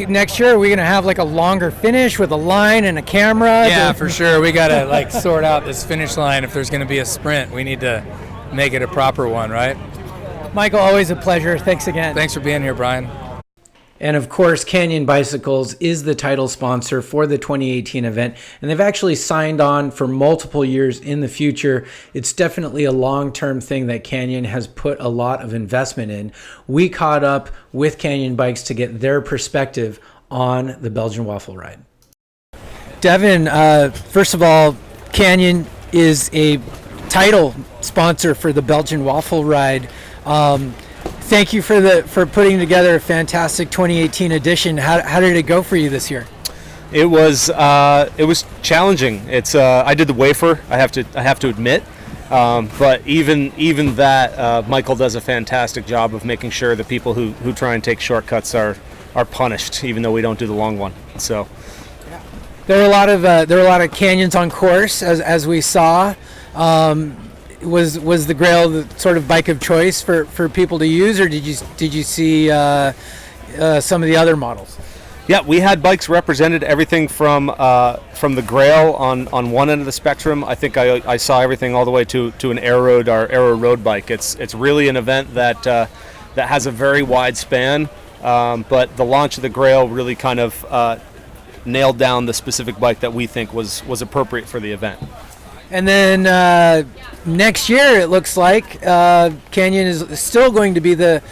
Next year, are we going to have like a longer finish with a line and a camera? Yeah, for sure. We got to sort out this finish line. If there's going to be a sprint, we need to make it a proper one, right? Michael, always a pleasure. Thanks again. Thanks for being here, Brian. And of course, Canyon Bicycles is the title sponsor for the 2018 event, and they've actually signed on for multiple years in the future. It's definitely a long-term thing that Canyon has put a lot of investment in. We caught up with Canyon Bikes to get their perspective on the Belgian Waffle Ride. Devin, first of all, Canyon is a title sponsor for the Belgian Waffle Ride. Thank you for putting together a fantastic 2018 edition. How did it go for you this year? It was challenging. It's I did the wafer. I have to admit, but even that, Michael does a fantastic job of making sure that people who try and take shortcuts are punished, even though we don't do the long one. So there were a lot of canyons on course, as we saw. Was the Grail the sort of bike of choice for people to use, or did you see some of the other models? Yeah, we had bikes represented, everything from the Grail on one end of the spectrum. I think I saw everything all the way to an Air Road, our Aero Road bike. It's really an event that has a very wide span, but the launch of the Grail really kind of nailed down the specific bike that we think was appropriate for the event. And then next year, it looks like Canyon is still going to be the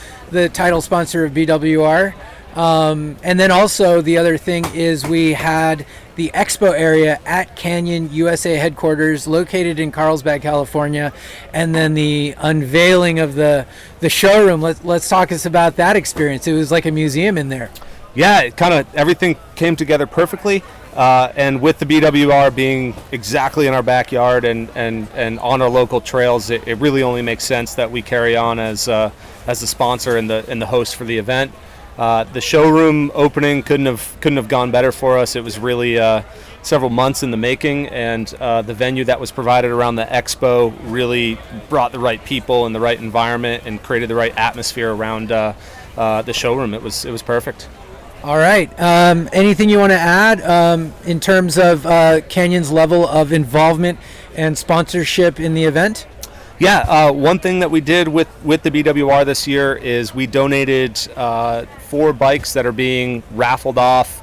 title sponsor of BWR. And then also the other thing is we had the expo area at Canyon USA headquarters located in Carlsbad, California, and then the unveiling of the showroom. Let's talk us about that experience. It was like a museum in there. Yeah, it kind of everything came together perfectly. And with the BWR being exactly in our backyard and on our local trails, it really only makes sense that we carry on as the sponsor and the host for the event. The showroom opening couldn't have gone better for us. It was really several months in the making, and the venue that was provided around the expo really brought the right people and the right environment and created the right atmosphere around the showroom. It was perfect. All right. Anything you want to add in terms of Canyon's level of involvement and sponsorship in the event? Yeah, one thing that we did with the BWR this year is we donated 4 bikes that are being raffled off.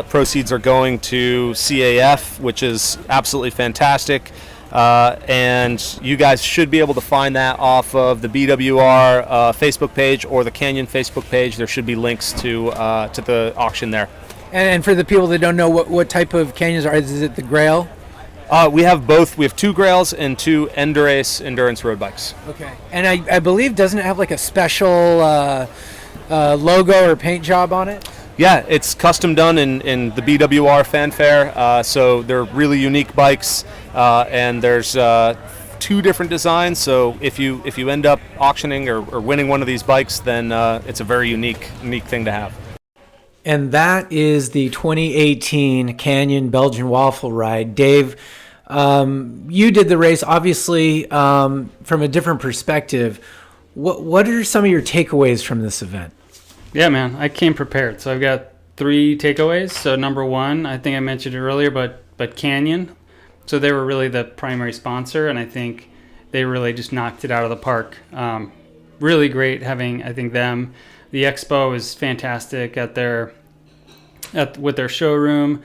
Proceeds are going to CAF, which is absolutely fantastic. And you guys should be able to find that off of the BWR Facebook page or the Canyon Facebook page. There should be links to the auction there. And for the people that don't know, what type of canyons are, is it the Grail? We have both. We have 2 Grails and 2 endurance road bikes. Okay. And I believe, doesn't it have like a special logo or paint job on it? Yeah, it's custom done in the BWR fanfare. So they're really unique bikes, and there's 2 different designs. So if you end up auctioning or winning one of these bikes, then it's a very unique thing to have. And that is the 2018 Canyon Belgian Waffle Ride. Dave, you did the race, obviously, from a different perspective. What are some of your takeaways from this event? Yeah, man, I came prepared. So I've got 3 takeaways. So number 1, I think I mentioned it earlier, but Canyon. So they were really the primary sponsor, and I think they really just knocked it out of the park. Really great having, I think, them. The expo is fantastic with their showroom.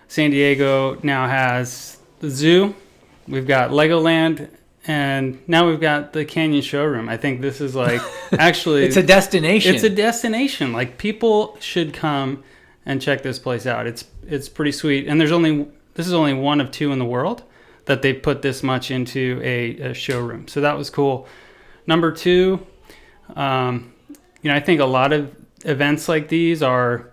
San Diego now has the zoo. We've got Legoland, and now we've got the Canyon showroom. I think this is like actually it's a destination. It's a destination. Like, people should come and check this place out. It's pretty sweet. And this is only one of 2 in the world that they put this much into a showroom. So that was cool. Number 2, I think a lot of events like these are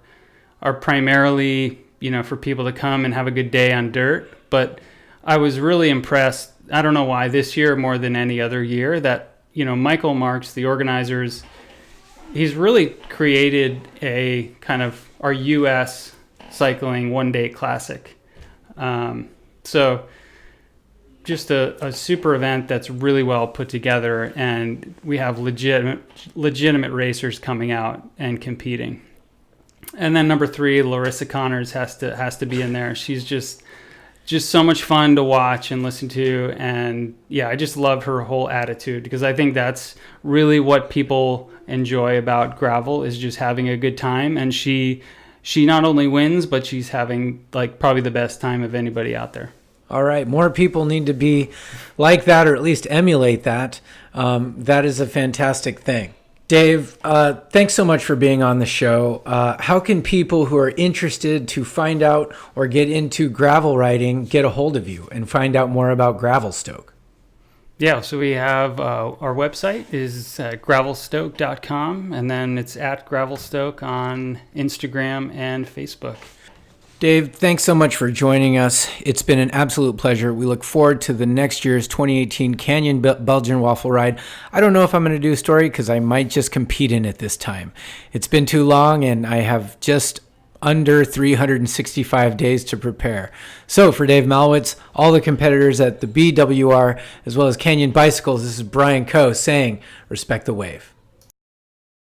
primarily, for people to come and have a good day on dirt. But I was really impressed. I don't know why this year more than any other year that, Michael Marks, the organizers, he's really created a kind of our U.S. cycling one-day classic. So just a super event that's really well put together, and we have legitimate racers coming out and competing. And then number 3, Larissa Connors has to be in there. She's just so much fun to watch and listen to, and yeah, I just love her whole attitude, because I think that's really what people enjoy about gravel, is just having a good time. And she not only wins, but she's having like probably the best time of anybody out there. All right, more people need to be like that, or at least emulate that. That is a fantastic thing. Dave, thanks so much for being on the show. How can people who are interested to find out or get into gravel riding get a hold of you and find out more about Gravelstoke? Yeah, so we have our website is gravelstoke.com, and then it's at Gravelstoke on Instagram and Facebook. Dave, thanks so much for joining us. It's been an absolute pleasure. We look forward to the next year's 2018 Canyon Belgian Waffle Ride. I don't know if I'm going to do a story because I might just compete in it this time. It's been too long, and I have just under 365 days to prepare. So for Dave Malwitz, all the competitors at the BWR, as well as Canyon Bicycles, this is Brian Coe saying, respect the wave.